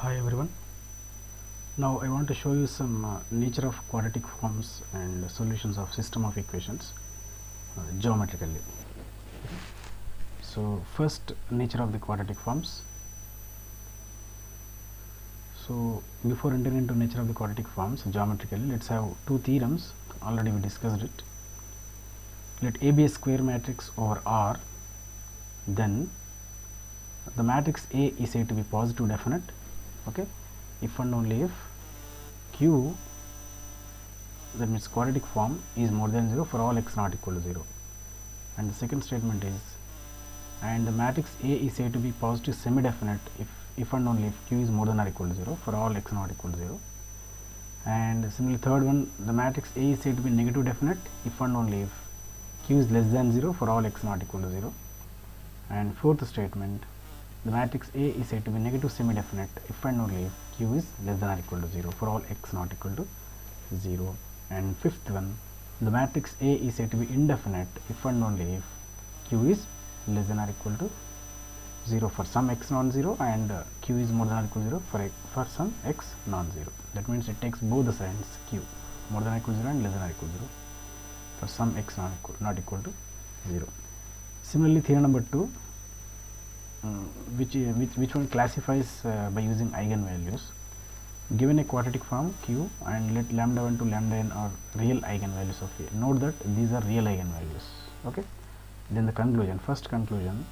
Hi everyone. Now I want to show you some nature of quadratic forms and solutions of system of equations geometrically. So first, nature of the quadratic forms. So before entering into nature of the quadratic forms geometrically, let's have two theorems. Already we discussed it. Let A be a square matrix over R, then the matrix A is said to be positive definite, okay, if and only if Q, that means quadratic form, is more than 0 for all x not equal to 0. And the second statement is, and the matrix A is said to be positive semi-definite if and only if Q is more than or equal to 0 for all x not equal to 0. And similarly, third one, the matrix A is said to be negative definite if and only if Q is less than 0 for all x not equal to 0. And fourth statement, the matrix A is said to be negative semi-definite if and only if Q is less than or equal to 0 for all x not equal to 0. And fifth one, the matrix A is said to be indefinite if and only if Q is less than or equal to 0 for some x non-zero and Q is more than or equal to 0 for some x non-zero. That means it takes both the signs Q, more than or equal to 0 and less than or equal to 0 for some x not equal to 0. Similarly, theorem number 2, which one classifies by using Eigen values. Given a quadratic form Q and let lambda 1 to lambda n are real Eigen values of A. Note that these are real Eigen values. Okay. Then the conclusion. First conclusion: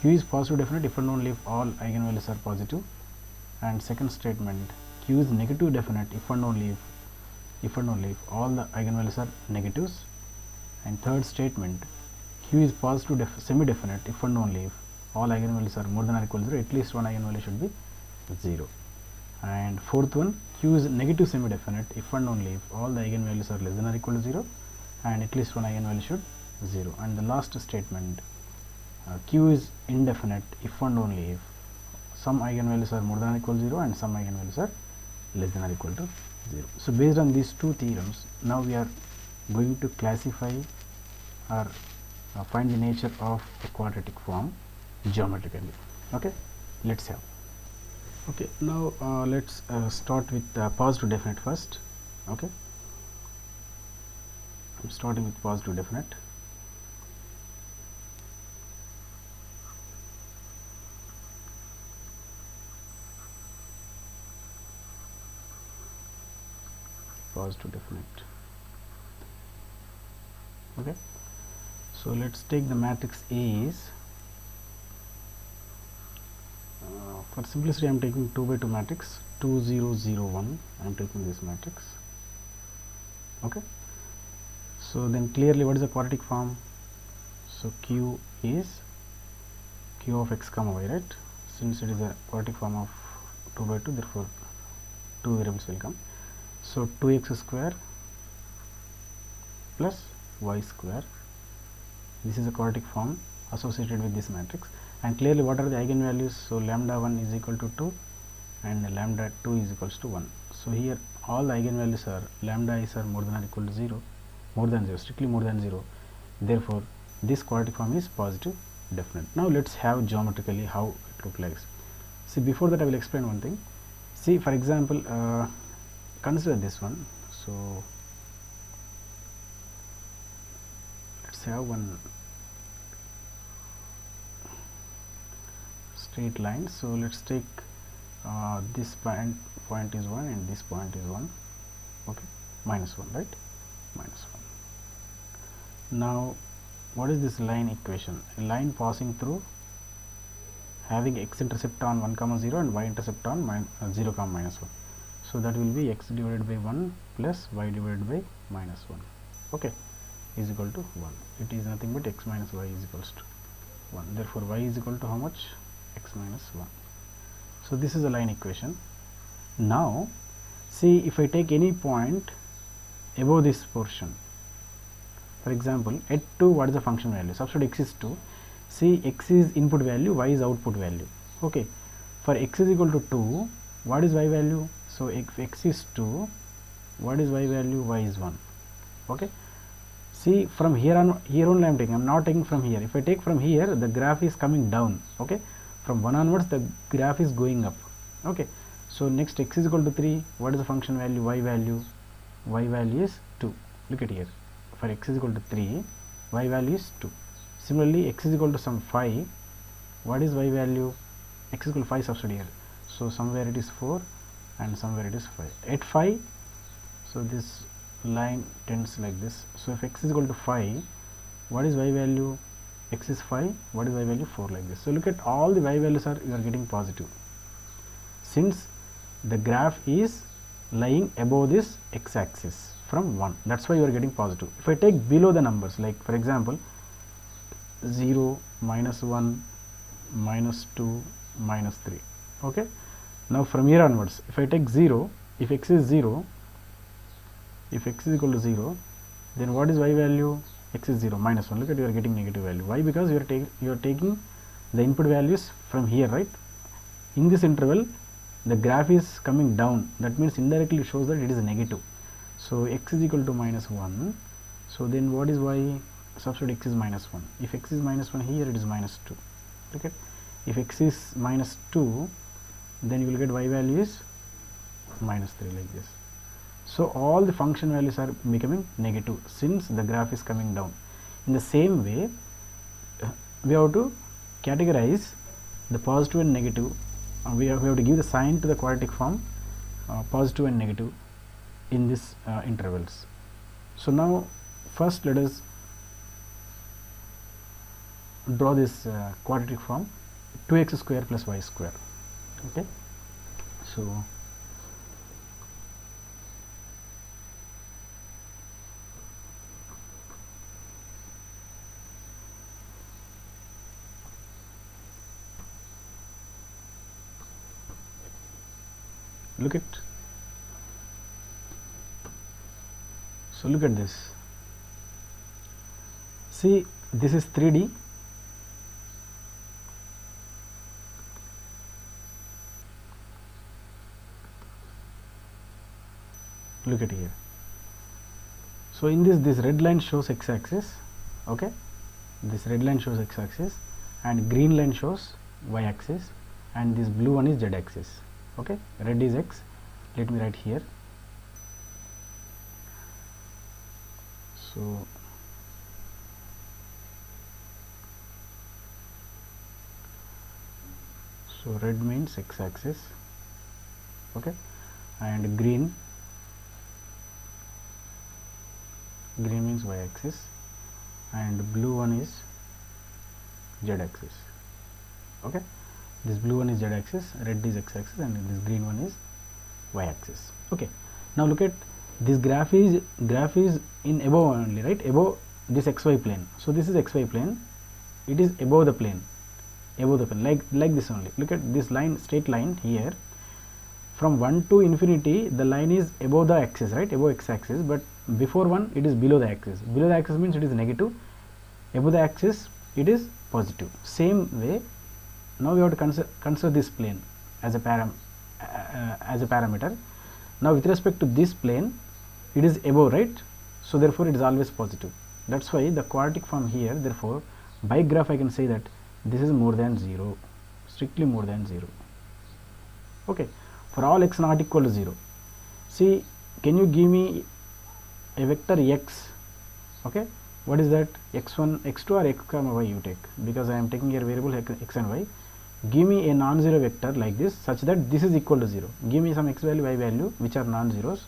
Q is positive definite if and only if all Eigen values are positive. And second statement: Q is negative definite if and only if all the Eigen values are negatives. And third statement: Q is positive semi-definite if and only if all Eigen values are more than or equal to 0. At least one Eigen value should be 0. And fourth one, Q is negative semi-definite if and only if all the Eigen values are less than or equal to 0 and at least one Eigen value should 0. And the last statement, Q is indefinite if and only if some Eigen values are more than or equal to 0 and some Eigen values are less than or equal to 0. So based on these two theorems, now we are going to classify or find the nature of a quadratic form geometrically. Okay, let's have. Okay, now let's start with positive definite first. Okay, I'm starting with positive definite. Positive definite. Okay, so let's take the matrix A is, for simplicity I am taking 2 by 2 matrix 2 0 0 1. I am taking this matrix. Okay, so then clearly what is the quadratic form? So Q is Q of x comma y, right? Since it is a quadratic form of 2 by 2, therefore two variables will come. So 2x square plus y square, this is a quadratic form associated with this matrix. And clearly what are the Eigen values? So lambda 1 is equal to 2 and lambda 2 is equals to 1. So here all the Eigen values are lambda is are more than or equal to 0, more than 0, strictly more than 0. Therefore this quadratic form is positive definite. Now let's have geometrically how it looks like. See, before that I will explain one thing. See, for example, consider this one. So let's have one straight line. So let's take this point is 1 and this point is 1. Okay, minus 1, right? Minus 1. Now what is this line equation? A line passing through having x intercept on 1 comma 0 and y intercept on 0 comma minus 1. So that will be x divided by 1 plus y divided by minus 1. Okay, is equal to 1. It is nothing but x minus y is equals to 1. Therefore y is equal to how much? X minus 1. So this is a line equation. Now see, if I take any point above this portion, for example at 2, what is the function value? Substitute x is 2. See, x is input value, y is output value. Okay, for x is equal to 2, what is y value? So if x is 2, what is y value? Y is 1. Okay, see, from here only I am taking, I am not taking from here. If I take from here, the graph is coming down. Okay, from 1 onwards the graph is going up. Okay, So next x is equal to 3, what is the function value? Y value is 2. Look at here, for x is equal to 3, y value is 2. Similarly, x is equal to some 5, what is y value? X is equal to 5, substitute here, so somewhere it is 4 and somewhere it is 5. At 5, so this line tends like this. So if x is equal to 5, what is y value? X is 5, what is y value? 4, like this. So look at all the y values you are getting positive, since the graph is lying above this x axis from 1, that's why you are getting positive. If I take below the numbers, like for example 0, -1, -2, -3, okay. Now from here onwards, if I take 0, if x is 0, if x is equal to 0, then what is y value? X is 0, -1. Look at, you are getting negative value. Why? Because you are taking the input values from here, right? In this interval, the graph is coming down. That means indirectly it shows that it is negative. So x is equal to -1. So then what is y? Substitute x is -1. If x is -1 here, it is -2. Okay. If x is -2, then you will get y value is -3, like this. So all the function values are becoming negative since the graph is coming down. In the same way, we have to categorize the positive and negative. We have to give the sign to the quadratic form, positive and negative, in this intervals. So now first let us draw this quadratic form, 2x square plus y square. Okay. So look at this. See, this is 3D. Look at here. So in this red line shows x-axis, okay. This red line shows x-axis and green line shows y-axis, and this blue one is z-axis. Okay, red is x. Let me write here. So red means x-axis, okay, and green means y-axis, and blue one is z-axis. Okay, this blue one is z-axis, red is x-axis, and this green one is y-axis. Okay, now look at this graph is in above only, right? Above this xy plane. So this is xy plane. It is above the plane, like this only. Look at this line, straight line here. From 1 to infinity, the line is above the axis, right? Above x-axis, but before 1, it is below the axis. Below the axis means it is negative. Above the axis, it is positive. Same way, now we have to consider this plane as a parameter. Now with respect to this plane, it is above, right? So therefore it is always positive. That's why the quadratic form here, therefore by graph I can say that this is more than 0, strictly more than 0. Okay, for all x not equal to 0. See, can you give me a vector x? Okay, what is that? x1, x2 or x comma y you take, because I am taking here variable x and y. Give me a non-zero vector like this, such that this is equal to 0. Give me some x value, y value which are non-zeros,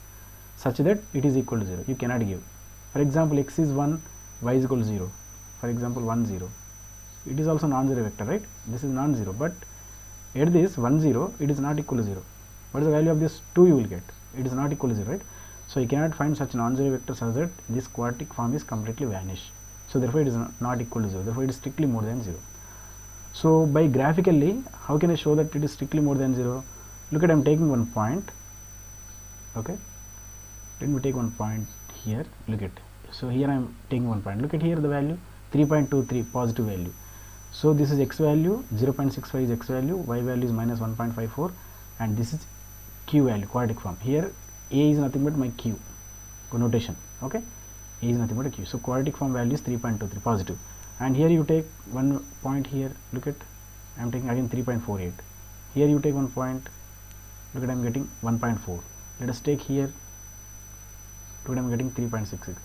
such that it is equal to 0. You cannot give. For example, x is 1, y is equal to 0. For example, 1, 0. It is also non-zero vector, right? This is non-zero, but at this 1, 0, it is not equal to 0. What is the value of this? 2 you will get. It is not equal to 0, right? So you cannot find such non-zero vector such that this quadratic form is completely vanished. So therefore it is not equal to 0. Therefore it is strictly more than 0. So by graphically, how can I show that it is strictly more than 0? Look at, I am taking one point. Okay, let me take one point here. Look at, so here I am taking one point. Look at here the value 3.23 positive value. So this is x value, 0.65 is x value, y value is minus 1.54, and this is q value, quadratic form. Here a is nothing but my q notation. Okay, a is nothing but a q. So quadratic form value is 3.23 positive. And here you take one point here. Look at, I am taking again 3.48. Here you take one point, look at I am getting 1.4. Let us take here, look at I am getting 3.66.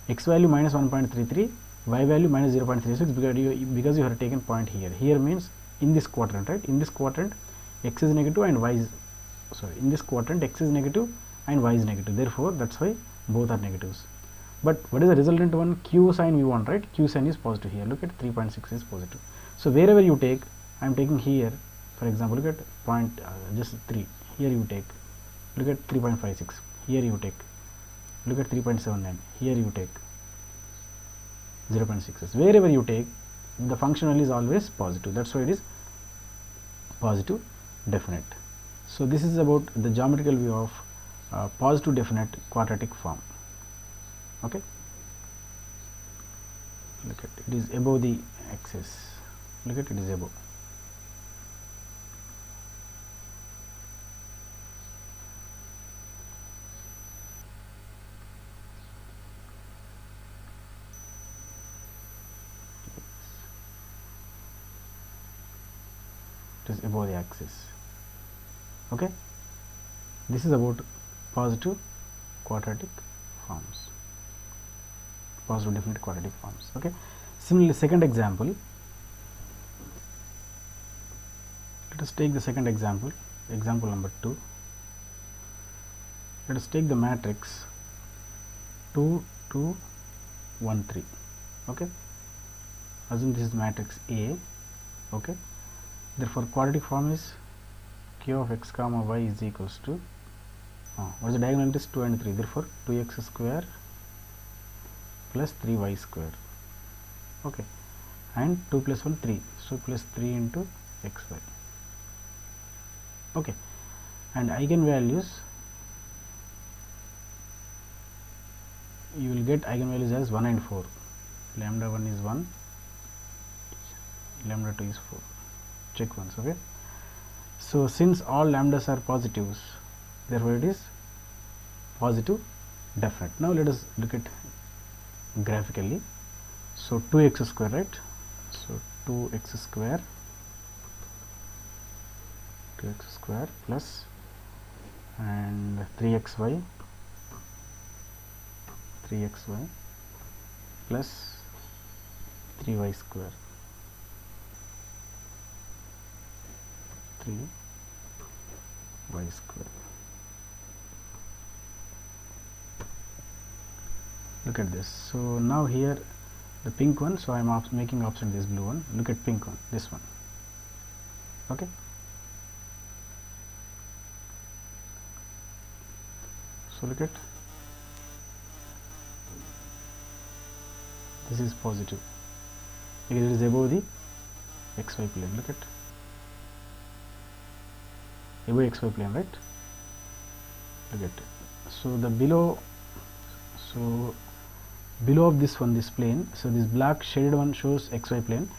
X value minus 1.33, y value minus 0.36, because you have taken point here. Here means in this quadrant, right? In this quadrant x is negative and y is, sorry, in this quadrant x is negative and y is negative, therefore that's why both are negatives. But what is the resultant one? Q sign we want, right? Q sign is positive here. Look at 3.6 is positive. So wherever you take, I am taking here, for example, look at point just 3. Here you take, look at 3.56. Here you take, look at 3.79. Here you take 0.6. Wherever you take, the functional is always positive. That's why it is positive definite. So this is about the geometrical view of positive definite quadratic form. Okay, look at it is above the axis. Look at it is above. It is above the axis. Okay, this is about positive quadratic forms, positive definite quadratic forms. Okay, similarly second example, let us take the second example, example number 2. Let us take the matrix 2 2 1 3. Okay, assume this is matrix A. Okay, therefore quadratic form is q of x comma y is equals to what is the diagonal? Is 2 and 3, therefore 2x square plus 3y square. Okay, and 2 plus 1 3, so plus 3 into xy. Okay, and eigen values, you will get eigen values as 1 and 4. Lambda 1 is 1, lambda 2 is 4. Check once. Okay, so since all lambdas are positives, therefore it is positive definite. Now let us look at graphically. So 2x square, right? So 2x square plus and 3xy plus 3y square, 3y square. Look at this. So now here the pink one, so I am making option this blue one. Look at pink one, this one. Okay, so look at, this is positive because it is above the xy plane. Look at above xy plane, right? Look at, so the below, so below of this one, this plane, so this black shaded one shows xy plane.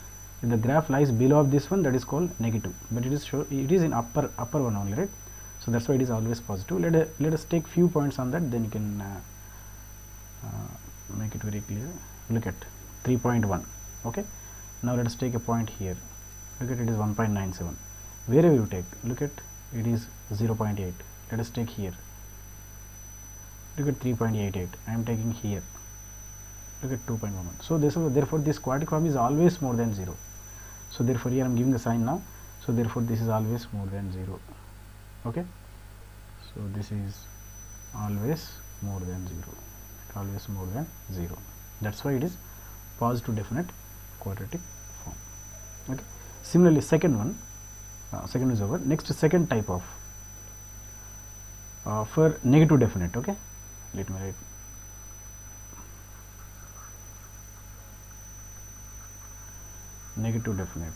If the graph lies below of this one, that is called negative, but it is in upper one only, right? So that's why it is always positive. Let us take few points on that, then you can make it very clear. Look at 3.1. okay, now let us take a point here. Look at, it is 1.97. wherever you take, look at, it is 0.8. let us take here, look at 3.88. I am taking here, look at 2.11. so therefore this quadratic form is always more than 0. So therefore here I am giving the sign now, so therefore this is always more than 0. Okay, so this is always more than 0, always more than 0. That's why it is positive definite quadratic form. Okay, similarly second one, second is over. Next, second type of for negative definite. Okay, let me write negative definite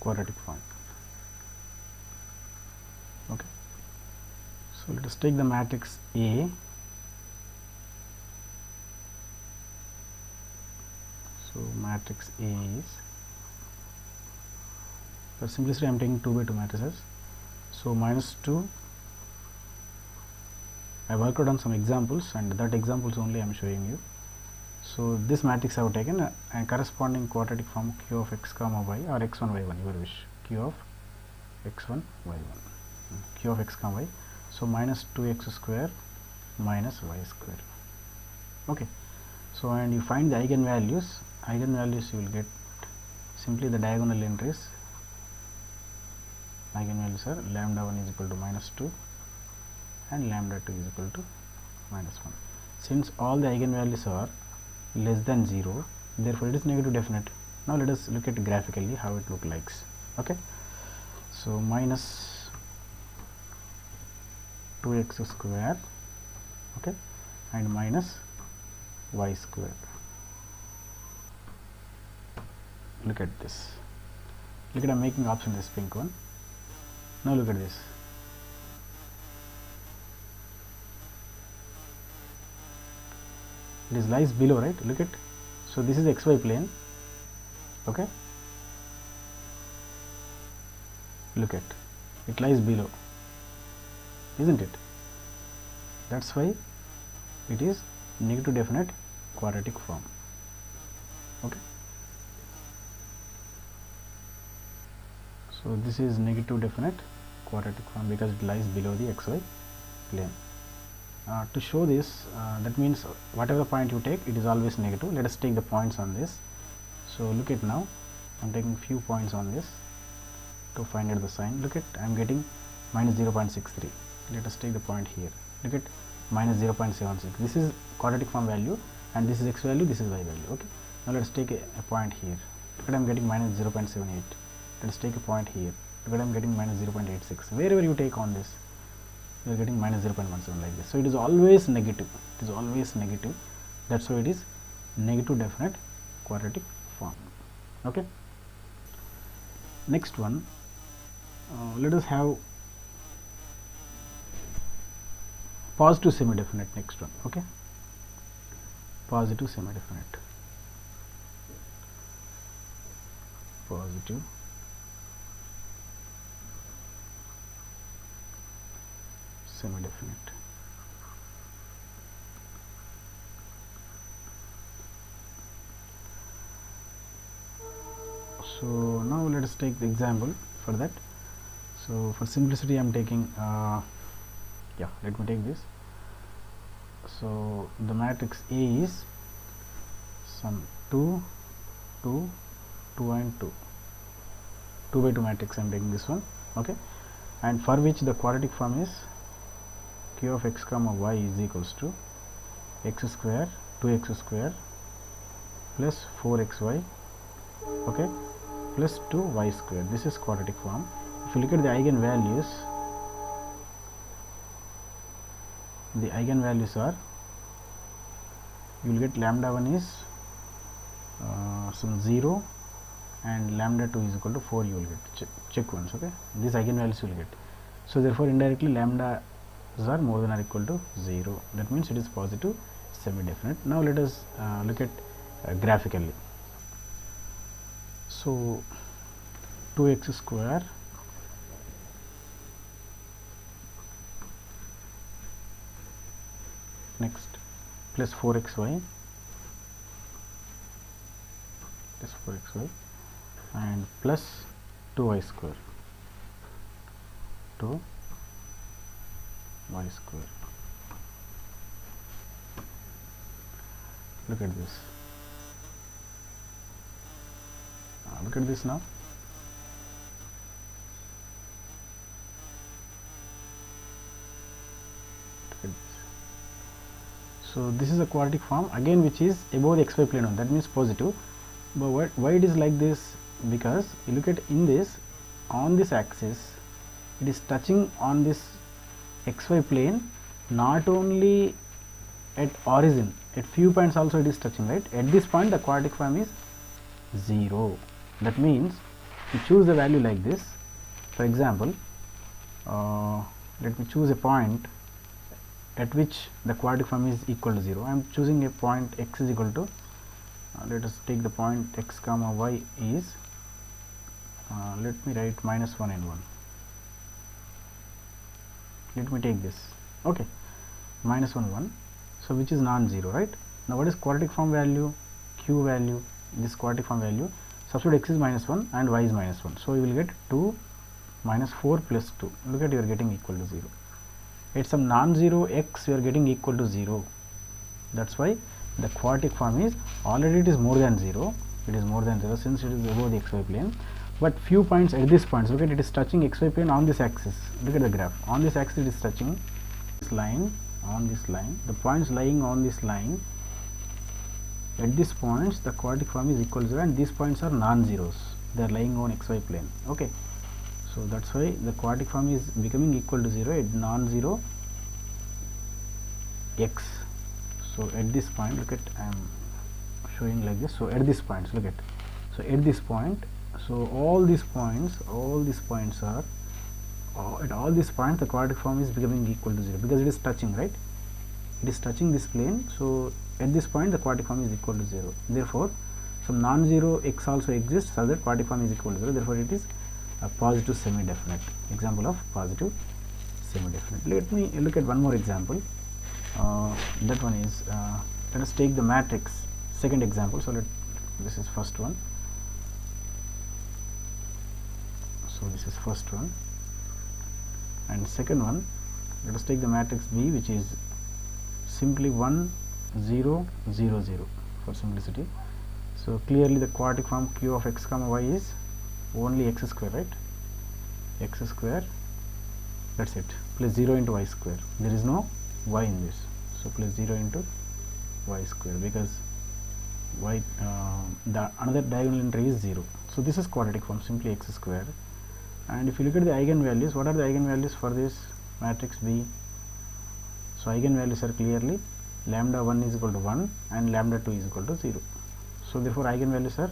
quadratic form. Okay, so let us take the matrix A. So matrix A is, for simplicity I am taking 2 by 2 matrices. So minus 2, I worked out on some examples and that examples only I am showing you. So this matrix I have taken and corresponding quadratic form q of x comma y or x1 y1, your wish, q of x1 y1, q of x comma y. So minus 2x square minus y square. Okay. So and you find the eigenvalues. Eigenvalues you will get simply the diagonal entries. Eigenvalues are lambda 1 is equal to minus 2 and lambda 2 is equal to minus 1. Since all the eigenvalues are less than 0, therefore it is negative definite. Now let us look at graphically how it looks like. Okay. So minus 2x square, okay, and minus y square. Look at this. Look at, I am making option this pink one. Now look at this. It is lies below, right? Look at. So this is xy plane. Okay. Look at. It lies below, isn't it? That's why it is negative definite quadratic form. Okay. So this is negative definite quadratic form because it lies below the xy plane. To show this, that means whatever point you take, it is always negative. Let us take the points on this. So look at now, I am taking few points on this to find out the sign. Look at, I am getting minus 0.63. Let us take the point here. Look at minus 0.76. This is quadratic form value and this is x value, this is y value. Okay. Now let us take a point here. Look at, I am getting minus 0.78. Let us take a point here. Look at, I am getting minus 0.86. Wherever you take on this, you are getting minus 0.17 like this. So it is always negative. It is always negative. That's why it is negative definite quadratic form. Okay. Next one, let us have positive semi-definite. Next one. Okay. Positive semi-definite. Positive semi-definite. So now let us take the example for that. So for simplicity I am taking yeah, let me take this. So the matrix A is some 2 2 2 and 2 2 by 2 matrix. I am taking this one. Okay. And for which the quadratic form is q of x comma y is equals to x square 2x square plus 4xy, okay, plus 2y square. This is quadratic form. If you look at the eigenvalues, the eigenvalues are, you will get lambda 1 is some 0 and lambda 2 is equal to 4. You will get check once. Okay, these eigenvalues you will get. So therefore indirectly lambda are more than or equal to 0. That means it is positive semi-definite. Now let us look at graphically. So 2x square next plus 4xy and plus 2y square 2y square. Look at this. Look at this now. Look at this. So this is a quadratic form again which is above the xy plane. That means positive. But why it is like this? Because you look at in this, on this axis it is touching on this xy plane, not only at origin, at few points also it is touching, right? At this point the quadratic form is 0. That means you choose the value like this. For example, let me choose a point at which the quadratic form is equal to 0. I am choosing a point x is equal to, let us take the point x comma y is, let me write minus 1 and 1. Let me take this. Okay, minus 1 1. So which is non-zero, right? Now what is quadratic form value? Q value, this quadratic form value. substitute x is minus 1 and y is minus 1. So you will get 2 minus 4 plus 2. Look at, you are getting equal to 0. At some non-zero x you are getting equal to 0. That's why the quadratic form is already it is more than 0. It is more than 0 since it is above the xy plane. But few points at this point, look at, it is touching xy plane on this axis. Look at the graph. On this axis it is touching this line, on this line. The points lying on this line, at these points the quadratic form is equal to 0 and these points are non-zeros. They are lying on xy plane. Okay. So that's why the quadratic form is becoming equal to 0 at non-zero x. So at this point, look at, I am showing like this. So at this point, look at, so at this point, so all these points are at all these points the quadratic form is becoming equal to 0 because it is touching, right? It is touching this plane. So at this point the quadratic form is equal to 0. Therefore some non-zero x also exists so that quadratic form is equal to 0. Therefore it is a positive semi-definite. Example of positive semi-definite. Let me look at one more example. That one is, let us take the matrix, second example. So this is first one. So this is first one, and second one, let us take the matrix B, which is simply 1 0 0 0 for simplicity. So clearly the quadratic form q of x comma y is only x square, right? X square, that's it, plus 0 into y square. There is no y in this. So plus 0 into y square, because y the another diagonal entry is 0. So this is quadratic form, simply x square. And if you look at the eigen values, what are the eigen values for this matrix B? So eigen values are clearly lambda 1 is equal to 1 and lambda 2 is equal to 0. So therefore eigen values are,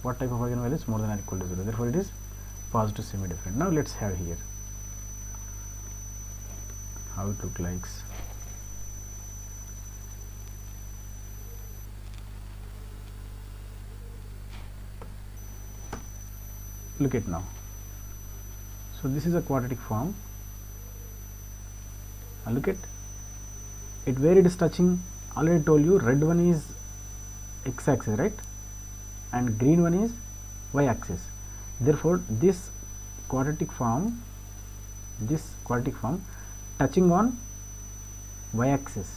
what type of eigen values? More than or equal to 0. Therefore it is positive semi-definite. Now let's have here how it looks like. Look at now. So this is a quadratic form. And look at it, where it is touching. Already told you, red one is x axis, right, and green one is y axis. Therefore this quadratic form touching on y axis.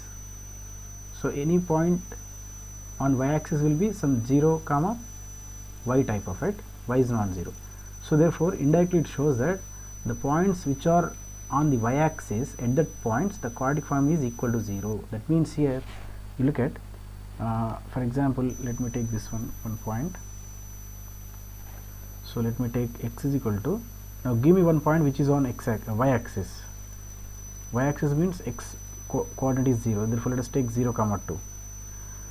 So any point on y axis will be some 0 comma y type of it. Y is non-zero. So therefore indirectly it shows that the points which are on the y axis, at that points the quadratic form is equal to 0. That means here you look at, for example, let me take this one point. So let me take x is equal to, now give me one point which is on y axis. Y axis means x coordinate is 0. Therefore let us take 0 comma 2.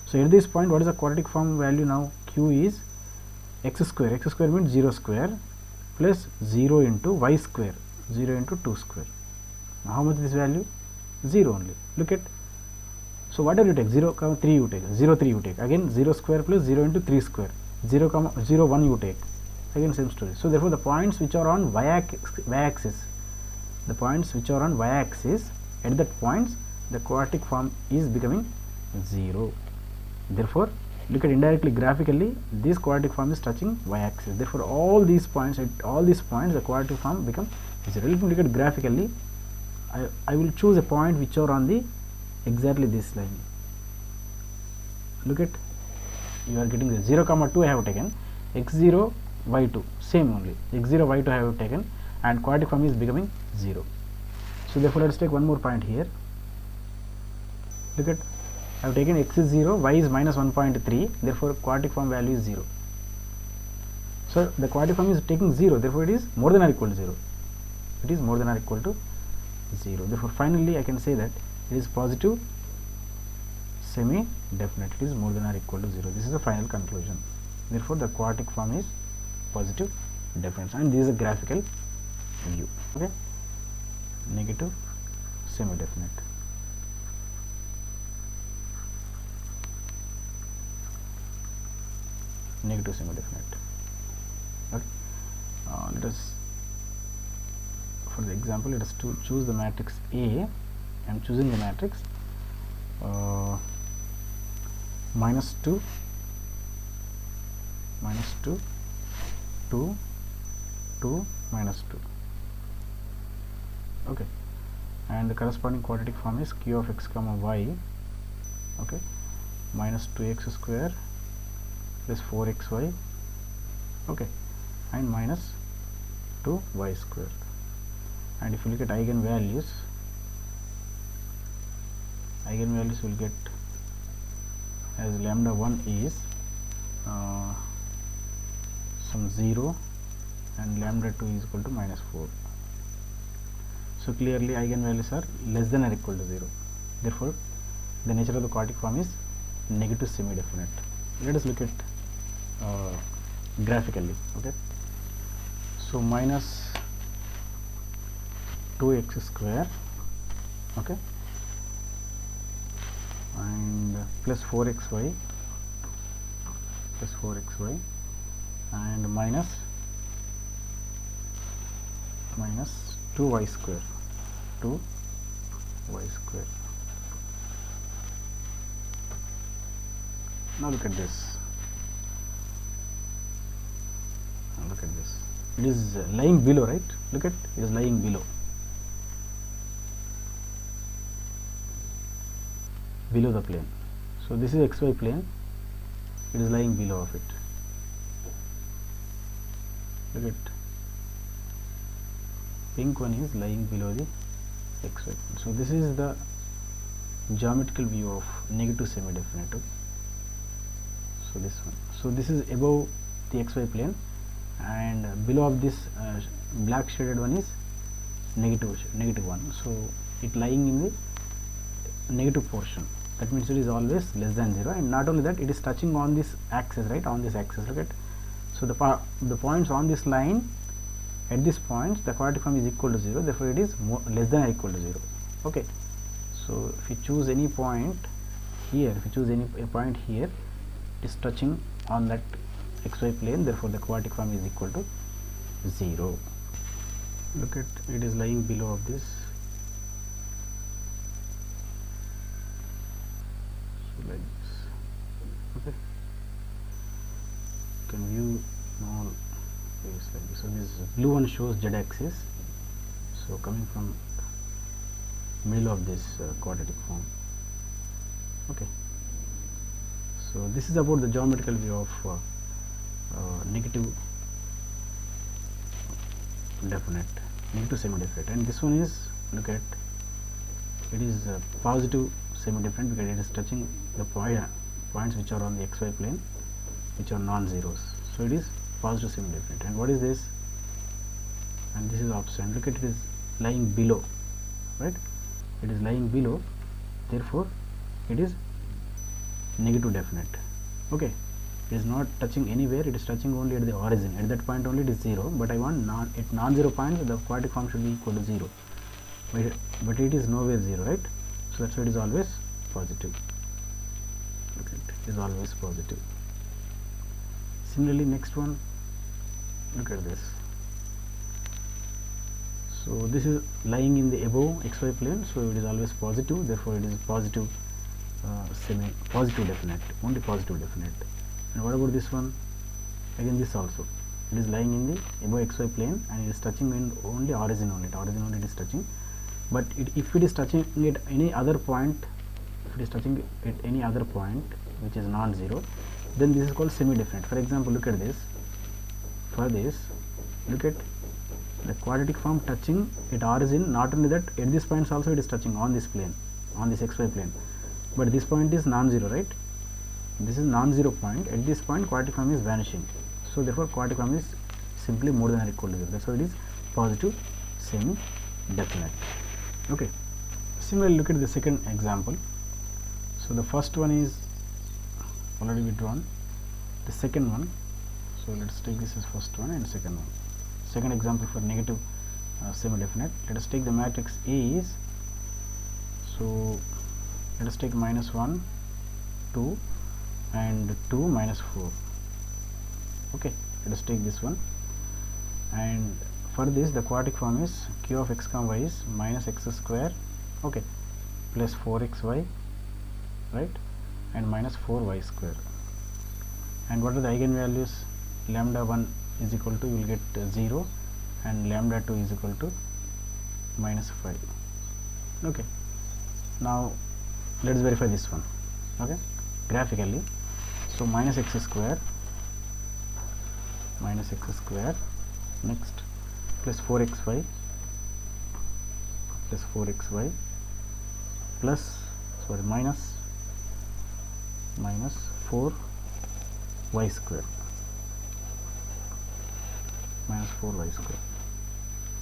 So at this point, what is the quadratic form value now? Q is x square. X square means 0 square plus 0 into y square, 0 into 2 square. Now how much this value? 0 only. Look at, so whatever you take, 0 comma 3 you take, 0 3 you take, again 0 square plus 0 into 3 square, 0 comma 0 1 you take, again same story. So therefore the points which are on y axis, the points which are on y axis, at that points the quadratic form is becoming 0. Therefore look at, indirectly graphically this quadratic form is touching y axis. Therefore all these points, at all these points the quadratic form become 0. Let me look at graphically. I will choose a point which are on the exactly this line. Look at, you are getting the 0 comma 2 I have taken, x0 y2 same only, x0 y2 I have taken, and quadratic form is becoming 0. So therefore let us take one more point here. Look at, I have taken x is 0, y is minus 1.3, therefore quadratic form value is 0. So the quadratic form is taking 0, therefore it is more than or equal to 0. It is more than or equal to 0. Therefore finally I can say that it is positive semi-definite. It is more than or equal to 0. This is the final conclusion. Therefore the quadratic form is positive definite, and this is a graphical view. Okay, negative semi-definite. Negative semi-definite. Okay. Let us, for the example, let us choose the matrix A. I am choosing the matrix -2 minus 2, 2, 2, minus 2. Okay, and the corresponding quadratic form is q of x comma y, okay, minus 2x square plus 4xy, okay, and minus 2y square. And if you look at eigenvalues will get as lambda 1 is some 0 and lambda 2 is equal to minus 4. So clearly eigenvalues are less than or equal to 0. Therefore, the nature of the quadratic form is negative semi-definite. Let us look at graphically. Okay. So minus 2x square, okay, and plus 4xy and minus 2y square. Now look at this. It is lying below, right? Look at, it is lying below the plane. So this is xy plane, it is lying below of it. Look at, pink one is lying below the xy plane. So this is the geometrical view of negative semi-definite. Okay? So this one. So this is above the xy plane, and below of this black shaded one is negative one. So it lying in the negative portion. That means it is always less than 0, and not only that, it is touching on this axis, right? On this axis. Look at. So the points on this line, at this point the quadratic form is equal to 0. Therefore, it is less than or equal to 0. Okay. So if you choose any point here, it is touching on that xy plane. Therefore, the quadratic form is equal to 0. Look at, it is lying below of this. So like this. Okay. You can view all this like this. So this blue one shows z axis. So coming from middle of this quadratic form. Okay. So this is about the geometrical view of negative semi-definite, and this one is, look at, it is positive semi-definite because it is touching the points which are on the xy plane, which are non-zeros. So it is positive semi-definite. And what is this? And this is opposite. Look at, it is lying below, right? It is lying below, therefore it is negative definite. Okay, it is not touching anywhere, it is touching only at the origin. At that point only it is 0, but I want at non-zero points the quadratic form should be equal to 0, but it is nowhere 0, right? So that's why it is always positive. Look at, it is always positive. Similarly, next one, look at this. So this is lying in the above xy plane, so it is always positive. Therefore, it is positive positive definite, only positive definite. And what about this one? Again, this also, it is lying in the above xy plane, and it is touching in only origin only. It is touching. But if it is touching at any other point, which is non-zero, then this is called semi-definite. For example, look at this. For this, look at the quadratic form touching at origin. Not only that, at this points also it is touching on this plane, on this xy plane. But this point is non-zero, right? This is non-zero point. At this point, quadratic form is vanishing. So therefore, quadratic form is simply more than or equal to 0. That's why it is positive semi-definite. Okay. Similarly, look at the second example. So the first one is already withdrawn. The second one. So let's take this as first one and second one. Second example for negative semi-definite. Let us take the matrix A is, so let us take minus 1, 2 and 2 minus 4. Okay, let us take this one, and for this the quadratic form is q of x comma y is minus x square, okay, plus 4xy, right, and minus 4y square. And what are the eigenvalues? lambda 1 is equal to, you will get 0, and lambda 2 is equal to minus 5. Okay, now let us verify this one. Okay, graphically. So minus x square next plus 4xy plus minus 4y square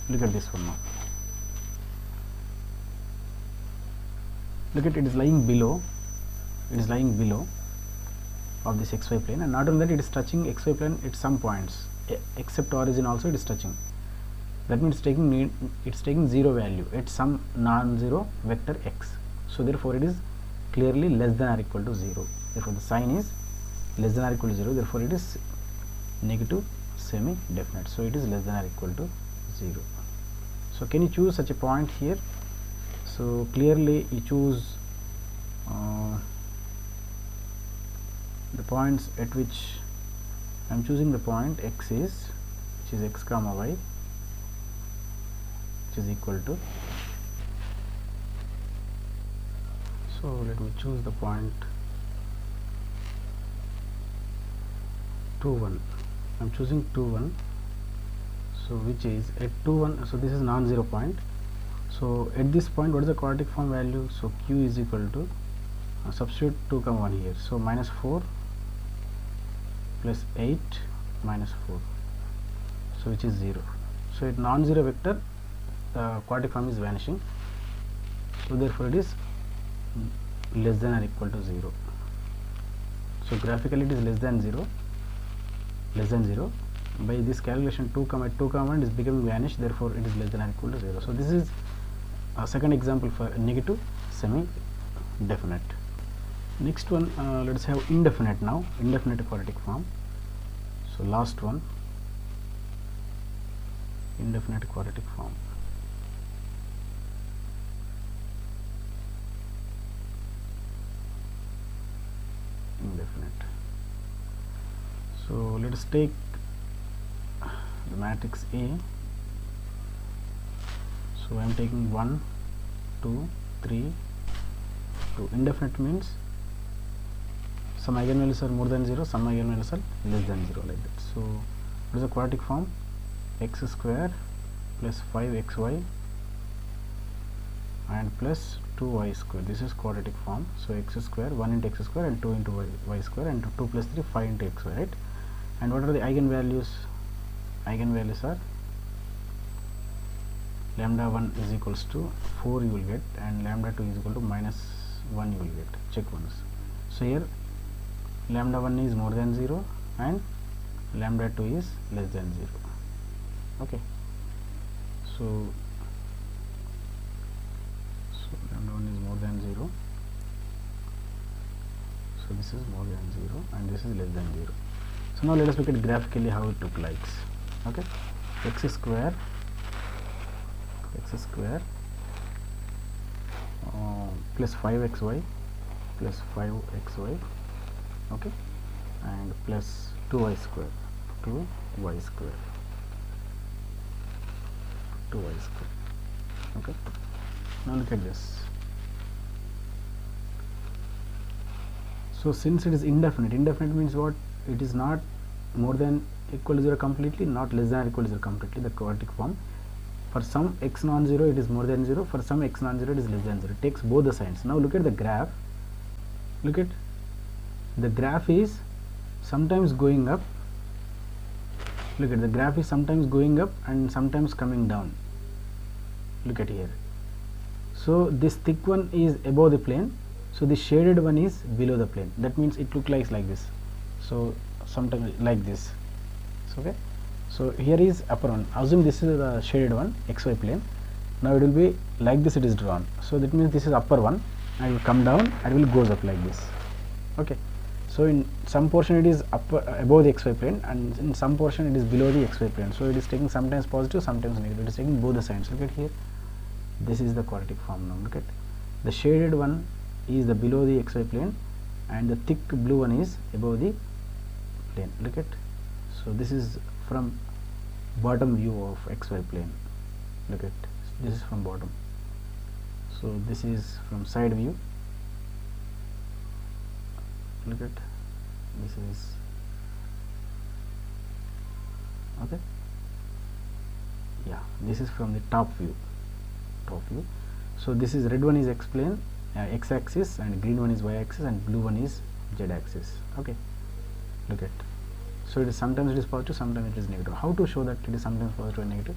Look at this one now. Look at it is lying below. Of this xy plane, and not only that, it is touching xy plane at some points except origin also it is touching. That means it's taking 0 value at some non-zero vector x. So therefore it is clearly less than or equal to 0. Therefore the sign is less than or equal to 0. Therefore it is negative semi-definite. So it is less than or equal to 0. So can you choose such a point here? So clearly you choose the points at which I am choosing the point x is, which is x comma y, which is equal to, so let me choose the point 2 1. I am choosing 2 1, so which is at 2 1, so this is non-zero point. So at this point, what is the quadratic form value? So q is equal to, substitute 2 comma 1 here, so minus 4 plus 8 minus 4, so which is 0. So at non-zero vector the quadratic form is vanishing, so therefore it is less than or equal to 0. So graphically it is less than 0. By this calculation 2 comma 1 is becoming vanished, therefore it is less than or equal to 0. So this is a second example for negative semi-definite. Next one, let us have indefinite now, indefinite quadratic form. So last one, indefinite quadratic form. Indefinite. So let us take the matrix A. So I am taking 1, 2, 3, 2. Indefinite means some eigenvalues are more than 0, some eigenvalues are less than 0, like that. So what is the quadratic form? X square plus 5xy and plus 2y square. This is quadratic form. So x square, 1 into x square and 2 into y square, and 2 plus 3, 5 into xy, right? And what are the eigenvalues? Eigenvalues are lambda 1 is equals to 4 you will get, and lambda 2 is equal to minus 1 you will get. Check once. So here lambda 1 is more than 0 and lambda 2 is less than 0. Okay. So lambda 1 is more than 0. So this is more than 0 and this is less than 0. So now let us look at graphically how it looks like. Okay. X square plus 5xy, okay, and plus 2y square, okay. Now look at this. So since it is indefinite means what? It is not more than equal to 0 completely, not less than or equal to 0 completely, the quadratic form. For some x non-zero it is more than 0, for some x non-zero it is less than 0. It takes both the signs. Now look at the graph. Look at the graph is sometimes going up. Look at the graph is sometimes going up and sometimes coming down. Look at here. So this thick one is above the plane, so the shaded one is below the plane. That means it looks like this. So sometimes like this. So, okay. So here is upper one. Assume this is the shaded one, xy plane. Now it will be like this. It is drawn. So that means this is upper one, and it will come down and it will goes up like this. Okay. So in some portion it is above the xy plane, and in some portion it is below the xy plane. So it is taking sometimes positive, sometimes negative. It is taking both the signs. Look at here. This is the quadratic form now. Look at the shaded one is the below the xy plane, and the thick blue one is above the plane. Look at. So this is from bottom view of xy plane. Look at this is from bottom. So this is from side view. Look at this is okay. Yeah, this is from the top view. So this is red one is x plane, x axis, and green one is y axis, and blue one is z axis. Okay, look at. So it is sometimes it is positive, sometimes it is negative. How to show that it is sometimes positive and negative?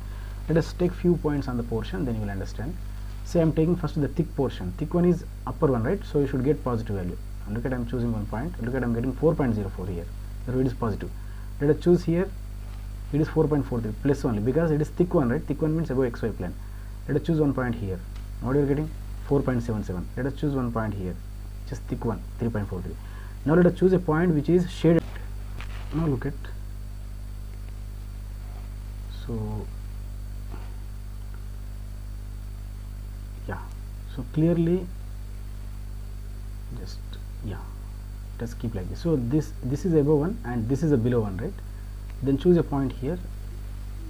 Let us take few points on the portion, then you will understand. Say I am taking first the thick portion. Thick one is upper one, right? So you should get positive value. And look at I am choosing one point. Look at I am getting 4.04 here. Therefore it is positive. Let us choose here. It is 4.43 plus only because it is thick one, right? Thick one means above xy plane. Let us choose one point here. What you are getting? 4.77. Let us choose one point here. Just thick one, 3.43. Now let us choose a point which is shaded. Now look at. So yeah. So clearly, just yeah. Let us keep like this. So this is above one and this is a below one, right? Then choose a point here.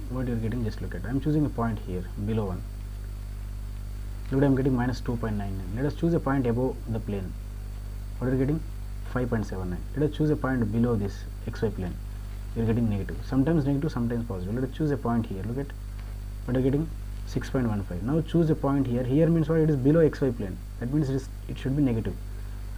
What you are getting? Just look at. I am choosing a point here below one. Look, I am getting minus 2.99. Let us choose a point above the plane. What are you getting? 5.79. Let us choose a point below this xy plane. You are getting negative. Sometimes negative, sometimes positive. Let us choose a point here. Look at what are you getting? 6.15. Now choose a point here. Here means what? It is below xy plane. That means it should be negative.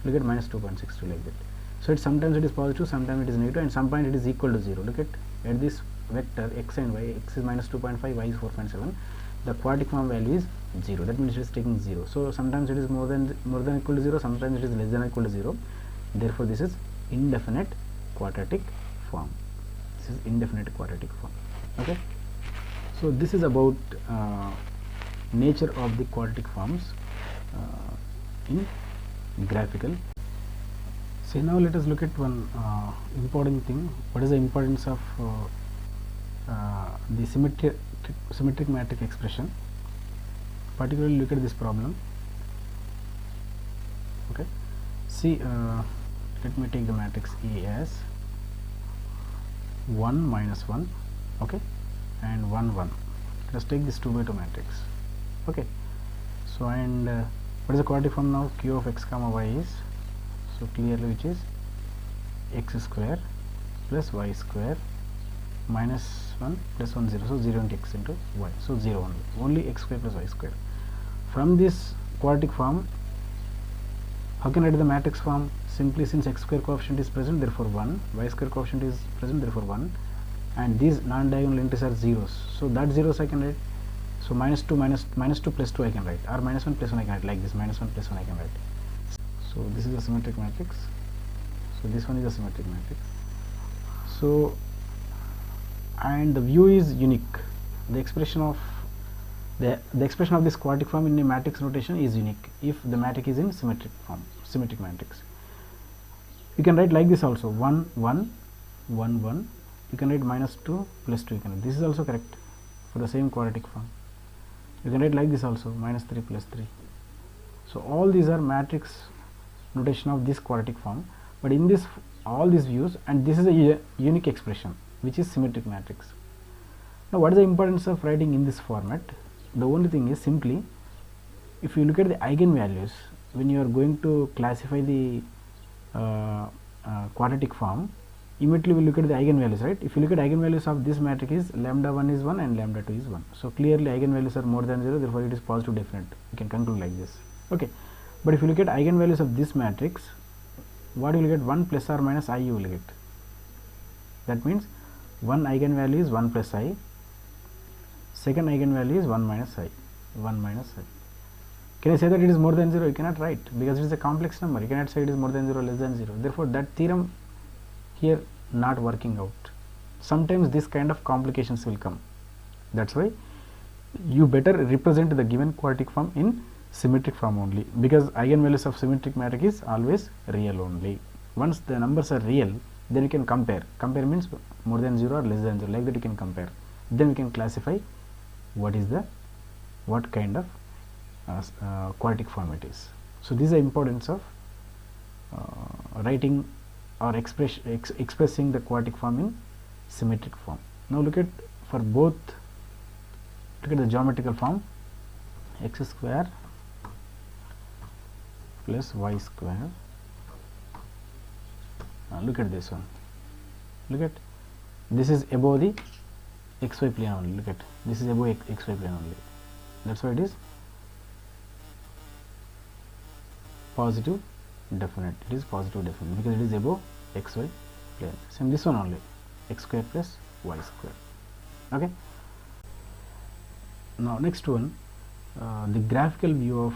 Look at minus 2.62 like that. So sometimes it is positive, sometimes it is negative, and some point it is equal to 0. Look at this vector x and y. X is minus 2.5, y is 4.7. The quadratic form value is 0. That means it is taking 0. So sometimes it is more than equal to 0, sometimes it is less than equal to 0. Therefore this is indefinite quadratic form. This is indefinite quadratic form. Okay. So this is about nature of the quadratic forms in graphical. So now let us look at one important thing. What is the importance of the symmetric matrix expression? Particularly look at this problem. Okay, see, let me take the matrix A as 1 minus 1, okay, and 1 1. Let us take this 2 by 2 matrix. Okay, so and what is the quadratic form now? Q of x comma y is, so clearly which is x square plus y square minus 1 plus 1 0, so 0 into x into y, so 0 only x square plus y square. From this quadratic form, how can I write the matrix form? Simply, since x square coefficient is present, therefore 1, y square coefficient is present, therefore 1, and these non-diagonal entries are zeros, so that zeros I can write. So minus 2 plus 2 I can write, or minus 1 plus 1 I can write, like this, minus 1 plus 1 I can write. So this is a symmetric matrix, so this one is a symmetric matrix. So, and the view is unique. The expression of this quadratic form in a matrix notation is unique if the matrix is in symmetric form, symmetric matrix. You can write like this also, 1 1 1 1. You can write minus 2 plus 2. You can write. This is also correct for the same quadratic form. You can write like this also, minus 3 plus 3. So all these are matrix notation of this quadratic form, but in this all these views, and this is a unique expression which is symmetric matrix. Now what is the importance of writing in this format? The only thing is simply, if you look at the eigen values, when you are going to classify the quadratic form, immediately we look at the eigen values, right? If you look at eigen values of this matrix is lambda 1 is 1 and lambda 2 is 1. So clearly eigen values are more than 0, therefore it is positive definite. You can conclude like this. Okay. But if you look at eigen values of this matrix, what you will get? 1 plus or minus I you will get. That means one eigen value is 1 plus I, second eigen value is 1 minus I, 1 minus I. Can I say that it is more than 0? You cannot write, because it is a complex number. You cannot say it is more than 0, less than 0. Therefore that theorem here not working out. Sometimes this kind of complications will come. That's why you better represent the given quadratic form in symmetric form only, because eigenvalues of symmetric matrix is always real only. Once the numbers are real, then you can compare. Compare means more than 0 or less than 0, like that you can compare. Then we can classify what kind of quadratic form it is. So this is the importance of writing or expressing the quadratic form in symmetric form. Now look at for both, look at the geometrical form, x square plus y square. Look at this one, look at this is above the xy plane only, look at this is above xy plane only, that's why it is positive definite, it is positive definite because it is above xy plane. Same this one only, x square plus y square. Okay, now next one, the graphical view of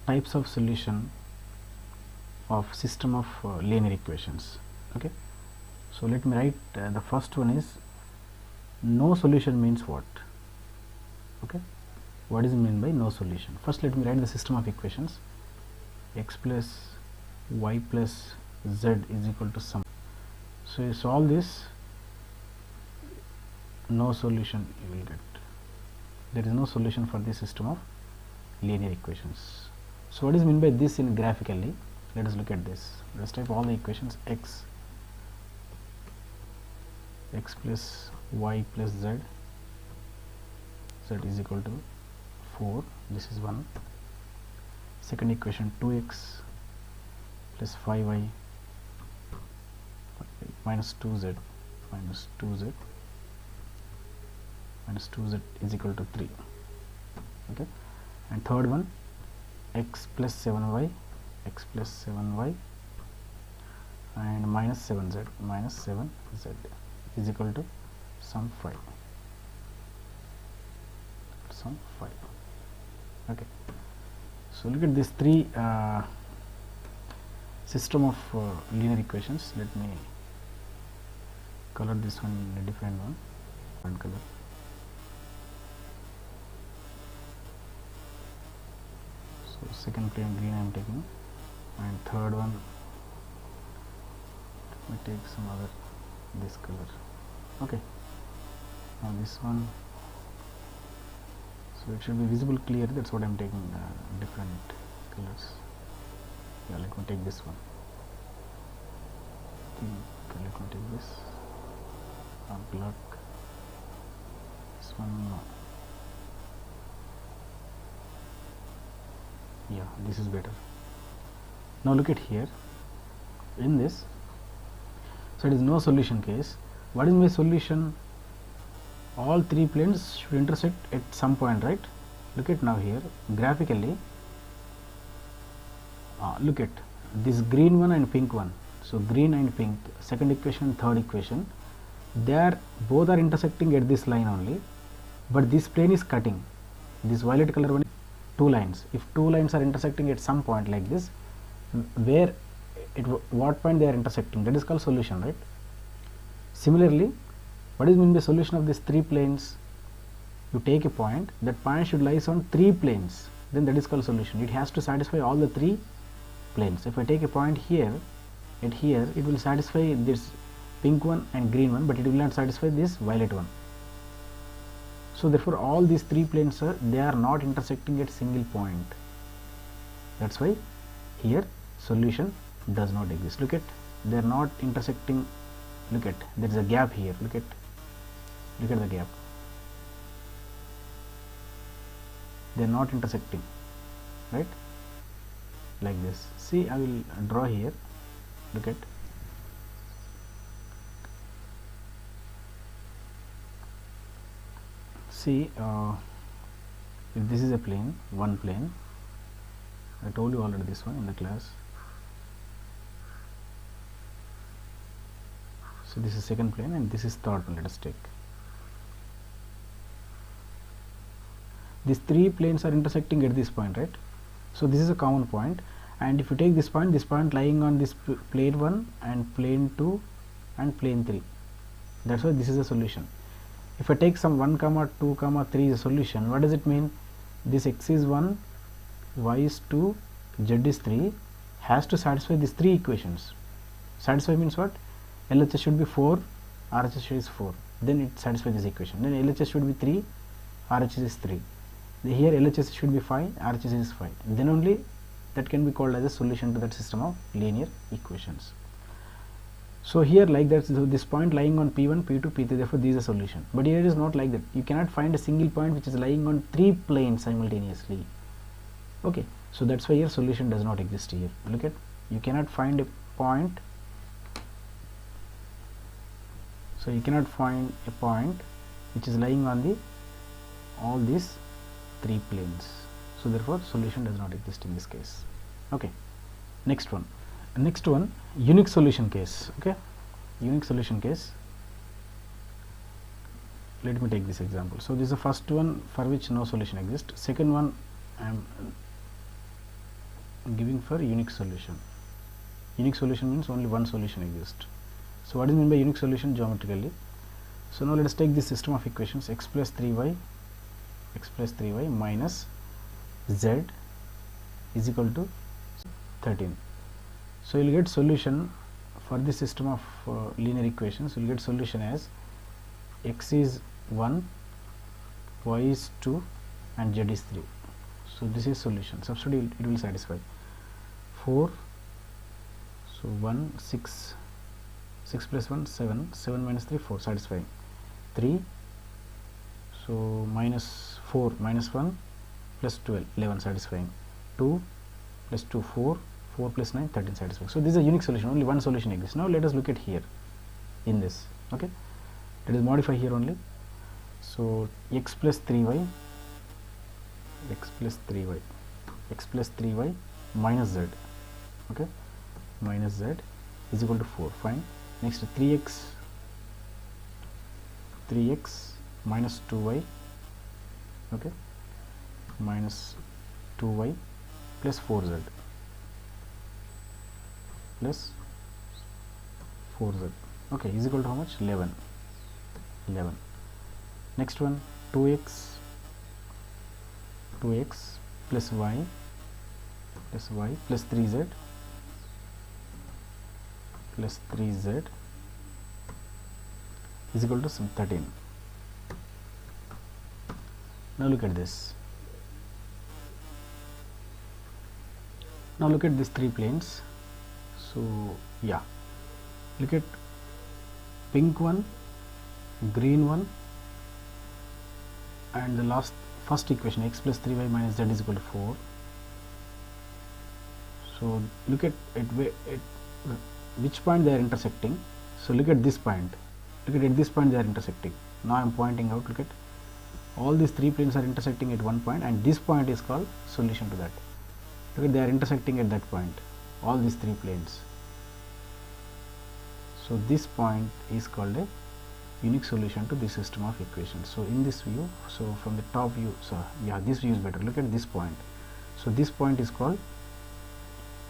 types of solution of system of linear equations. Okay, so let me write the first one is no solution means what. Okay, what is meant by no solution? First let me write the system of equations, x plus y plus z is equal to sum. So you solve this, no solution you will get, there is no solution for this system of linear equations. So what is meant by this in graphically? Let us look at this. Let us type all the equations, x plus y plus z is equal to 4, this is 1. Second equation 2x plus 5y minus 2z is equal to 3. Okay, and third one x plus 7y and minus 7z is equal to sum 5. Okay, so look at these three system of linear equations. Let me color this one in a different one color. So second plane green I am taking, and third one let me take some other this color. Okay, now this one, so it should be visible clear, that's what I am taking different colors. Yeah, let me take this one. Okay, let me take this black, this one no. Yeah, this is better. Now look at here in this, so it is no solution case. What is my solution? All three planes should intersect at some point, right? Look at now here graphically, look at this green one and pink one. So green and pink, second equation, third equation, they are both are intersecting at this line only, but this plane is cutting. This violet color one, two lines. If two lines are intersecting at some point like this, where at what point they are intersecting, that is called solution, right? Similarly, what is meant by solution of these three planes? You take a point, that point should lies on three planes, then that is called solution. It has to satisfy all the three planes. If I take a point here, at here, it will satisfy this pink one and green one, but it will not satisfy this violet one. So therefore all these three planes they are not intersecting at single point. That's why here solution does not exist. Look at, they are not intersecting. Look at, there is a gap here. Look at the gap. They are not intersecting, right? Like this. See, I will draw here. Look at, see, if this is a plane, one plane, I told you already this one in the class. So this is second plane and this is third one. Let us take. These three planes are intersecting at this point, right? So this is a common point, and if you take this point lying on this plane 1 and plane 2 and plane 3, that's why this is a solution. If I take some 1, 2, 3 is a solution, what does it mean? This x is 1, y is 2, z is 3 has to satisfy these three equations. Satisfy means what? LHS should be 4, RHS is 4, then it satisfies this equation. Then LHS should be 3, RHS is 3. Here LHS should be 5, RHS is 5. Then only that can be called as a solution to that system of linear equations. So here like that, so this point lying on P1, P2, P3, therefore this is a solution. But here it is not like that. You cannot find a single point which is lying on 3 planes simultaneously. Okay, so that's why here solution does not exist here. Look at, you cannot find a point. So you cannot find a point which is lying on the all these 3 planes. So therefore solution does not exist in this case. Okay, next one, unique solution case. Okay, unique solution case. Let me take this example. So this is the first one for which no solution exists. Second one I am giving for unique solution. Unique solution means only one solution exists. So what is meant by unique solution geometrically? So now let us take this system of equations: x plus 3y minus z is equal to 13. So you will get solution for this system of linear equations. You will get solution as x is 1, y is 2 and z is 3. So this is solution. Substitute, it will satisfy 4. So 1, 6 plus 1, 7, 7 minus 3, 4, satisfying. 3, so minus 4 minus 1 plus 12, 11, satisfying. 2 plus 2, 4, 4 plus 9, 13, satisfying. So this is a unique solution, only one solution exists. Now let us look at here in this. Okay, let us modify here only. So x plus 3y minus z, okay, minus z is equal to 4, fine. Next 3x minus 2y, okay, minus 2y plus 4z plus 4z, okay, is equal to how much? 11. Next one, 2x plus y plus 3z is equal to 13. Now look at this. Now look at these 3 planes. So yeah, look at pink one, green one, and the first equation, x plus 3y minus z is equal to 4. So look at which point they are intersecting. So look at this point. Look at this point they are intersecting. Now I am pointing out. Look at all these 3 planes are intersecting at one point, and this point is called solution to that. Look at, they are intersecting at that point, all these 3 planes. So this point is called a unique solution to this system of equations. So in this view, so from the top view, so yeah, this view is better. Look at this point. So this point is called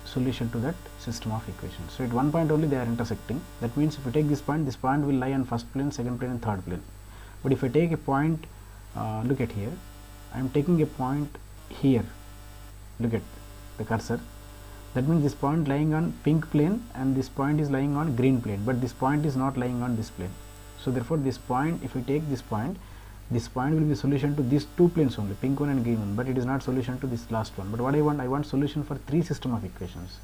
solution to that system of equations. So at one point only they are intersecting. That means if you take this point will lie on first plane, second plane and third plane. But if I take a point, look at here, I am taking a point here. Look at the cursor. That means this point lying on pink plane and this point is lying on green plane, but this point is not lying on this plane. So therefore this point, if we take this point will be solution to these 2 planes only, pink one and green one, but it is not solution to this last one. But what I want solution for 3 system of equations.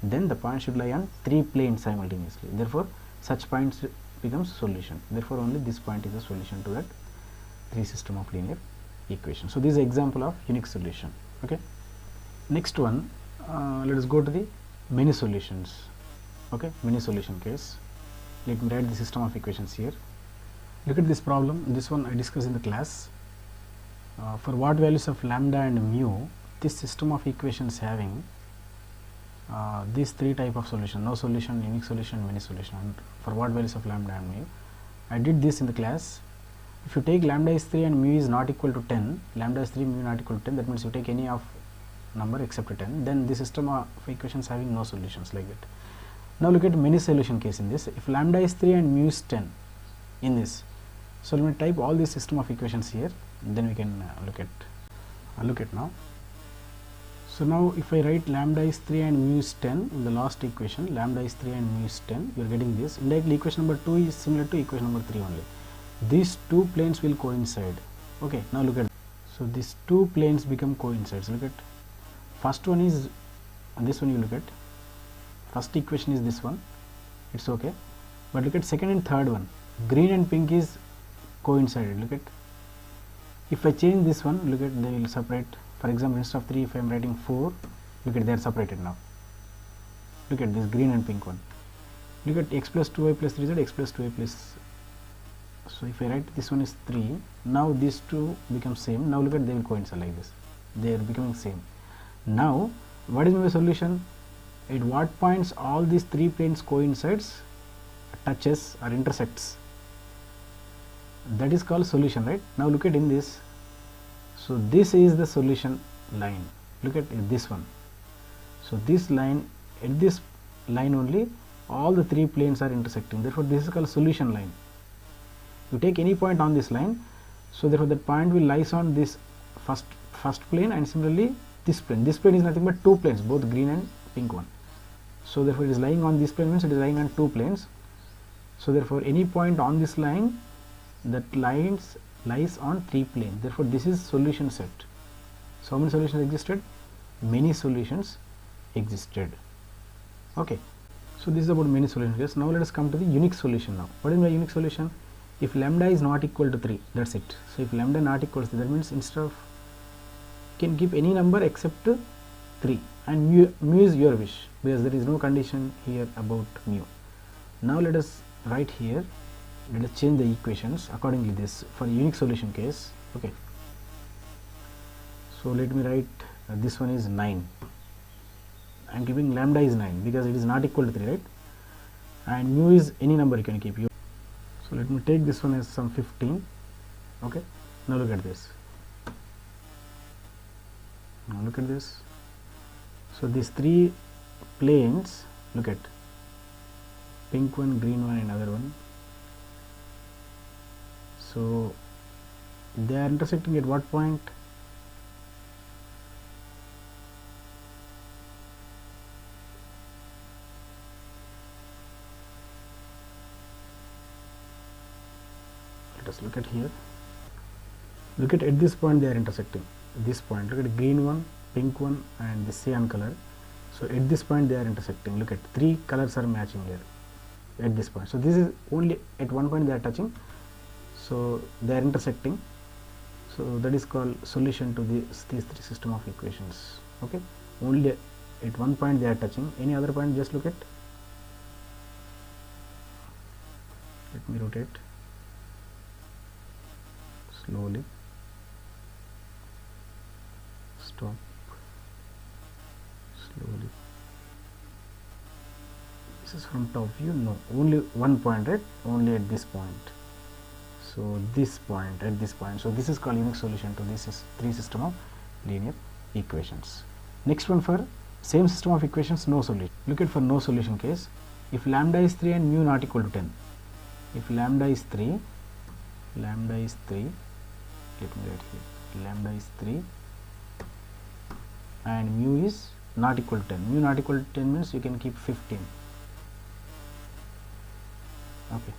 Then the point should lie on 3 planes simultaneously. Therefore such points becomes solution. Therefore only this point is a solution to that 3 system of linear equations. So this is an example of unique solution. Okay, next one, let us go to the many solutions. Okay, many solution case. Let me write the system of equations here. Look at this problem. This one I discussed in the class. For what values of lambda and mu, this system of equations having these 3 type of solution: no solution, unique solution, many solution. And for what values of lambda and mu, I did this in the class. If you take lambda is 3 and mu is not equal to 10, lambda is 3, mu not equal to 10, that means you take any of number except 10, then the system of equations having no solutions, like that. Now look at many solution case in this. If lambda is 3 and mu is 10 in this, so let me type all these system of equations here, then we can look at now. So now if I write lambda is 3 and mu is 10 in the last equation, lambda is 3 and mu is 10, you are getting this. Indirectly equation number 2 is similar to equation number 3 only. These 2 planes will coincide. Okay, now look at, so these 2 planes become coincides. Look at, first one is this one, you look at, first equation is this one, it's okay. But look at second and third one, green and pink is coincided. Look at, if I change this one, look at, they will separate. For example, instead of 3, if I am writing 4, look at, they are separated now. Look at this green and pink one. Look at x plus 2y plus 3z, x plus 2y plus. So if I write this one is 3, now these two become same. Now look at, they will coincide like this. They are becoming same. Now what is my solution? At what points all these three planes coincides, touches or intersects, that is called solution, right? Now look at in this. So this is the solution line. Look at this one. So this line, at this line only all the three planes are intersecting, therefore this is called solution line. You take any point on this line, so therefore that point will lies on this first plane, and similarly this plane. This plane is nothing but two planes, both green and pink one. So therefore it is lying on this plane means it is lying on two planes. So therefore any point on this line, that lies on three planes, therefore this is solution set. So how many solutions existed? Many solutions existed. Okay, so this is about many solutions. Yes, now let us come to the unique solution. Now what is my unique solution? If lambda is not equal to 3, that's it. So if lambda not equal to 3, that means instead of, can keep any number except 3, and mu is your wish, because there is no condition here about mu. Now let us write here, let us change the equations accordingly this for unique solution case. Okay, so let me write this one is 9. I am keeping lambda is 9 because it is not equal to 3, right? And mu is any number you can keep. So let me take this one as some 15. Okay, now look at this. Now look at this. So these three planes, look at, pink one, green one, and other one. So they are intersecting at what point? Let us look at here. Look at this point they are intersecting. This point, look at green one, pink one, and the cyan color. So at this point they are intersecting. Look at, three colors are matching here at this point. So this is only at one point they are touching, so they are intersecting. So that is called solution to these three system of equations. Okay, only at one point they are touching, any other point just look at, let me rotate slowly, stop, slowly. This is from top view, no, only one point, right? Only at this point. So this point, at this point. So this is called unique solution to this three system of linear equations. Next one, for same system of equations, no solution. Look at for no solution case, if lambda is 3 and mu not equal to 10. If lambda is 3, let me write here, lambda is 3 and mu is not equal to 10. Mu not equal to 10 means you can keep 15. Okay.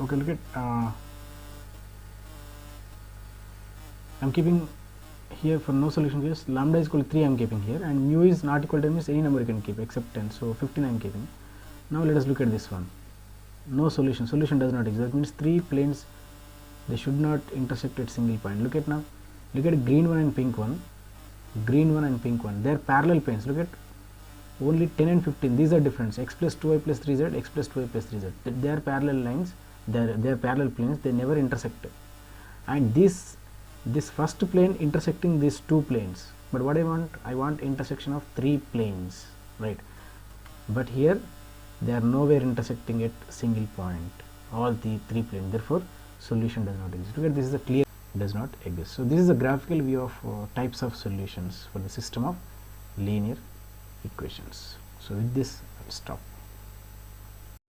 Okay, look at, I am keeping here for no solution case, lambda is equal to 3 I am keeping here, and mu is not equal to 10 means any number you can keep except 10. So 15 I am keeping. Now let us look at this one. No solution, solution does not exist. That means three planes, they should not intersect at single point. Look at now, look at green one and pink one, green one and pink one, they are parallel planes. Look at, only 10 and 15, these are different, x plus 2y plus 3z, x plus 2y plus 3z, they are parallel lines, they are parallel planes, they never intersect. And this first plane intersecting these two planes, but what I want intersection of three planes, right? But here they are nowhere intersecting at single point, all the three planes, therefore solution does not exist. Look at, this is a clear does not exist. So this is a graphical view of types of solutions for the system of linear equations. So with this I will stop.